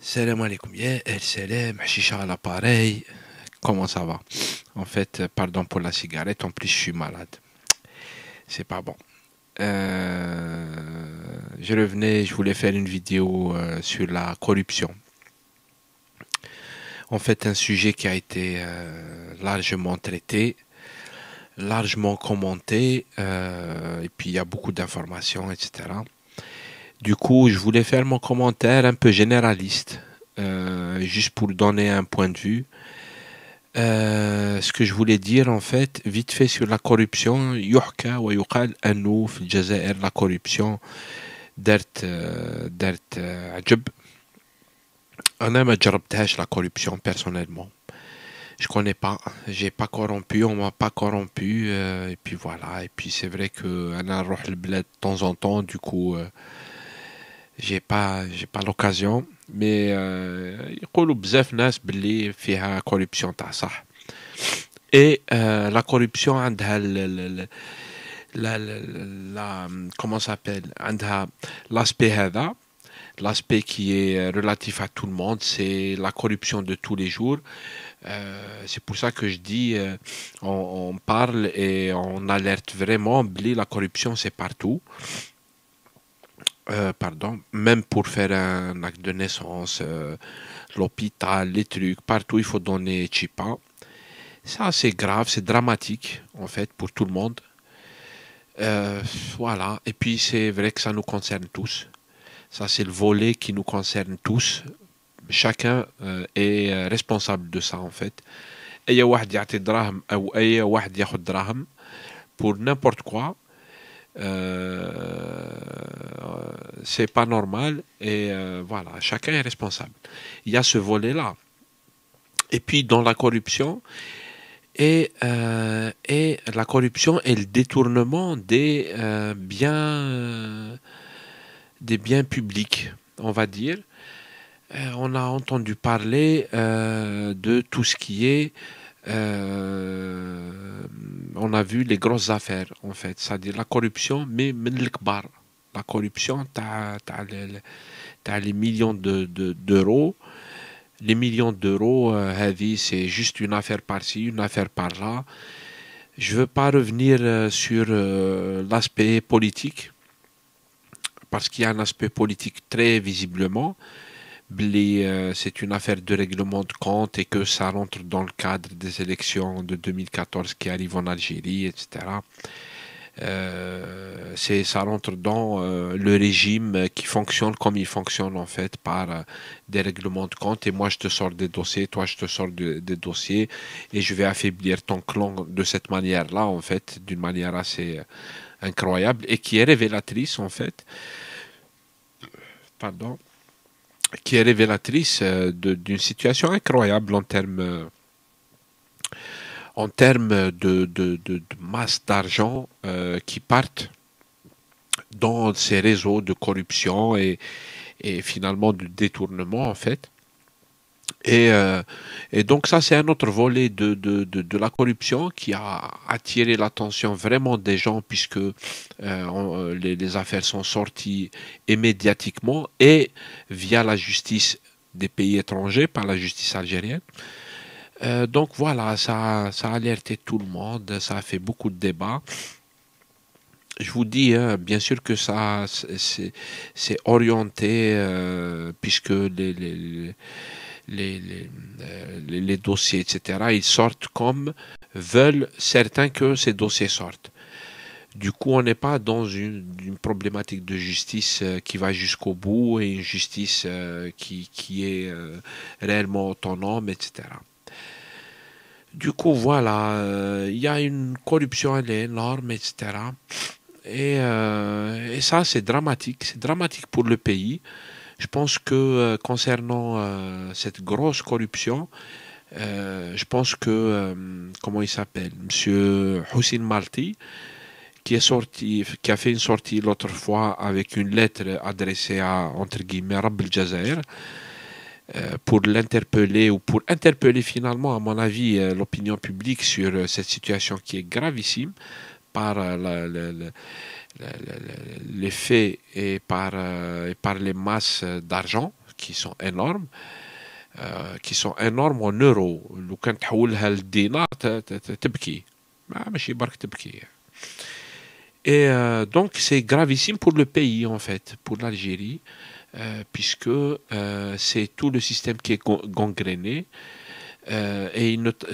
Salam alaikum, yeah, el salam, chicha à l'appareil. Comment ça va? En fait, pardon pour la cigarette, en plus je suis malade. C'est pas bon. Je revenais, je voulais faire une vidéo sur la corruption. En fait, un sujet qui a été largement traité, largement commenté, et puis il y a beaucoup d'informations, etc. Du coup, je voulais faire mon commentaire un peu généraliste, juste pour donner un point de vue. Ce que je voulais dire en fait, vite fait sur la corruption, يحكى ويقال أنه في الجزائر la corruption دارت عجب. أنا ما جربتهاش la corruption personnellement. Je connais pas, j'ai pas corrompu, on m'a pas corrompu, et puis voilà. Et puis c'est vrai que أنا نروح البلاد de temps en temps, du coup j'ai pas l'occasion. Mais يقولوا بزاف ناس باللي فيها corruption تاع صح. Et la corruption عندها comment ça s'appelle عندها l'aspect هذا, l'aspect qui est relatif à tout le monde, c'est la corruption de tous les jours. C'est pour ça que je dis, on parle et on alerte vraiment, la corruption c'est partout. Pardon, même pour faire un acte de naissance, l'hôpital, les trucs, partout il faut donner chipa. Ça, c'est grave, c'est dramatique, en fait, pour tout le monde. Euh, voilà. Et puis, c'est vrai que ça nous concerne tous. Ça, c'est le volet qui nous concerne tous. Chacun est responsable de ça, en fait. أي واحد يعطي دراهم أو أي واحد ياخد دراهم pour n'importe quoi, c'est pas normal. Et voilà, chacun est responsable. Il y a ce volet-là. Et puis, dans la corruption, et la corruption et le détournement des biens publics, on va dire. On a entendu parler de tout ce qui est... on a vu les grosses affaires, en fait. C'est-à-dire la corruption, mais من الكبار. La corruption, t'as les millions d'euros. Les millions d'euros, c'est juste une affaire par-ci, une affaire par-là. Je ne veux pas revenir sur l'aspect politique, parce qu'il y a un aspect politique très visiblement. C'est une affaire de règlement de compte et que ça rentre dans le cadre des élections de 2014 qui arrivent en Algérie, etc. Ça rentre dans le régime qui fonctionne comme il fonctionne en fait par des règlements de compte, et moi je te sors des dossiers, toi je te sors des dossiers, et je vais affaiblir ton clan de cette manière-là en fait, d'une manière assez incroyable et qui est révélatrice en fait, pardon, qui est révélatrice d'une situation incroyable en termes de masse d'argent qui partent dans ces réseaux de corruption et finalement de détournement en fait. Et, euh, et donc ça, c'est un autre volet de la corruption qui a attiré l'attention vraiment des gens, puisque les affaires sont sorties immédiatiquement et via la justice des pays étrangers, par la justice algérienne. Donc voilà, ça a alerté tout le monde, ça a fait beaucoup de débats. Je vous dis, hein, bien sûr que ça, c'est orienté, puisque les dossiers, etc., ils sortent comme veulent certains que ces dossiers sortent. Du coup, on n'est pas dans une problématique de justice qui va jusqu'au bout, et une justice qui est réellement autonome, etc. Du coup, voilà, il y a une corruption, elle est énorme, etc. Et ça, c'est dramatique. C'est dramatique pour le pays. Je pense que concernant cette grosse corruption, je pense que, comment il s'appelle, Monsieur Houssine Marti, qui a fait une sortie l'autre fois avec une lettre adressée à, entre guillemets, Rab el Jazair, pour l'interpeller, ou pour interpeller finalement, à mon avis, l'opinion publique sur cette situation qui est gravissime, par les faits et par les masses d'argent qui sont énormes en euros. لو كان تحولها للدينار تبكي. ماشي برك تبكي. Et donc c'est gravissime pour le pays en fait, pour l'Algérie, puisque c'est tout le système qui est gangréné.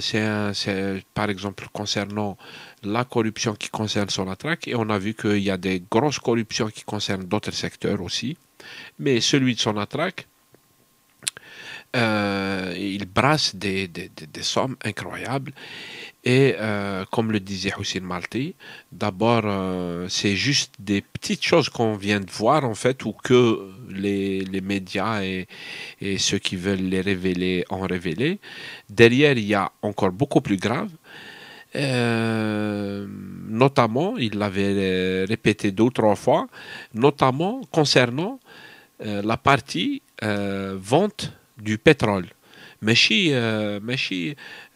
C'est par exemple concernant la corruption qui concerne Sonatrach, et on a vu qu'il y a des grosses corruptions qui concernent d'autres secteurs aussi. Mais celui de Sonatrach, il brasse des sommes incroyables. Et comme le disait Hussein Malti, d'abord, c'est juste des petites choses qu'on vient de voir, en fait, ou que les médias et ceux qui veulent les révéler ont révélé. Derrière, il y a encore beaucoup plus grave. Notamment, il l'avait répété 2 ou 3 fois, notamment concernant la partie vente du pétrole. ماشي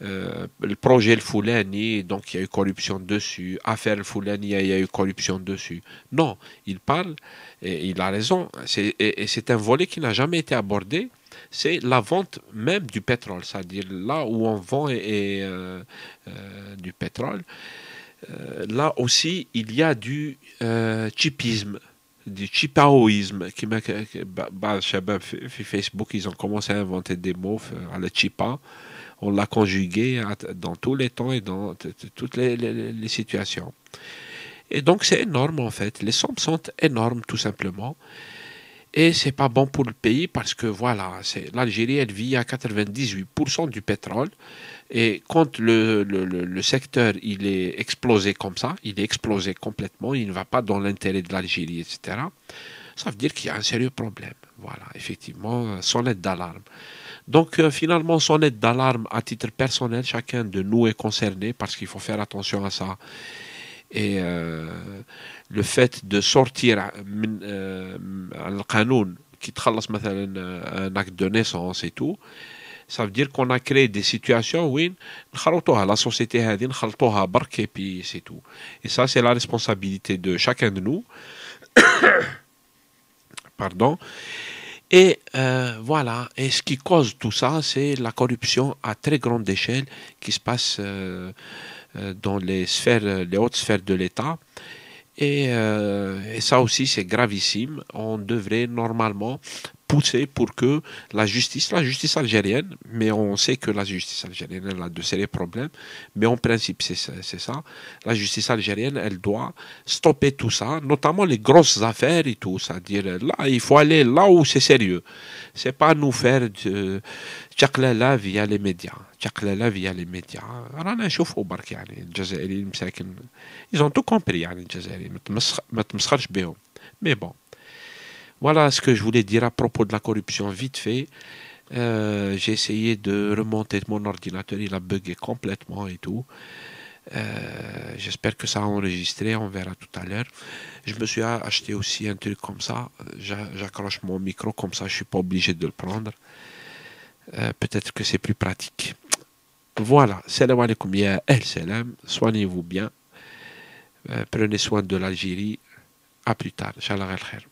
le projet الفلاني donc il y a eu corruption dessus, affaire الفلانية il y a eu corruption dessus. Non, il parle et il a raison, et c'est un volet qui n'a jamais été abordé, c'est la vente même du pétrole, c'est-à-dire là où on vend du pétrole. Là aussi il y a du chipisme, du chipaoïsme Facebook, ils ont commencé à inventer des mots à la chipa, on l'a conjugué dans tous les temps et dans toutes les situations, et donc c'est énorme en fait, les sommes sont énormes tout simplement, et c'est pas bon pour le pays parce que voilà, l'Algérie elle vit à 98% du pétrole. Et quand le secteur il est explosé comme ça, il est explosé complètement, il ne va pas dans l'intérêt de l'Algérie, etc., ça veut dire qu'il y a un sérieux problème. Voilà, effectivement, sonnette d'alarme. Donc finalement, sonnette d'alarme à titre personnel, chacun de nous est concerné parce qu'il faut faire attention à ça. Et le fait de sortir le قانون qui تخلص مثلا un acte de naissance et tout, ça veut dire qu'on a créé des situations où la société هذه نخلطوها برك et puis c'est tout. Et ça, c'est la responsabilité de chacun de nous. Pardon. Et voilà. Et ce qui cause tout ça, c'est la corruption à très grande échelle qui se passe dans les hautes sphères de l'État. Et ça aussi, c'est gravissime. On devrait normalement pousser pour que la justice algérienne, mais on sait que la justice algérienne elle a de sérieux problèmes, mais en principe c'est ça, la justice algérienne elle doit stopper tout ça, notamment les grosses affaires et tout, c'est-à-dire là il faut aller là où c'est sérieux, c'est pas nous faire تشقلله via les médias, تشقلله via les médias. رانا نشوفوا برك يعني الجزائريين مساكن ils ont tout compris يعني الجزائريين ما تمسخرش بهم. Mais bon, voilà ce que je voulais dire à propos de la corruption vite fait. J'ai essayé de remonter mon ordinateur, il a bugué complètement et tout. J'espère que ça a enregistré, on verra tout à l'heure. Je me suis acheté aussi un truc comme ça, j'accroche mon micro comme ça, je suis pas obligé de le prendre. Peut-être que c'est plus pratique. Voilà, salam alaikum ya el salam, soignez-vous bien, prenez soin de l'Algérie, à plus tard, Inch'Allah al khair.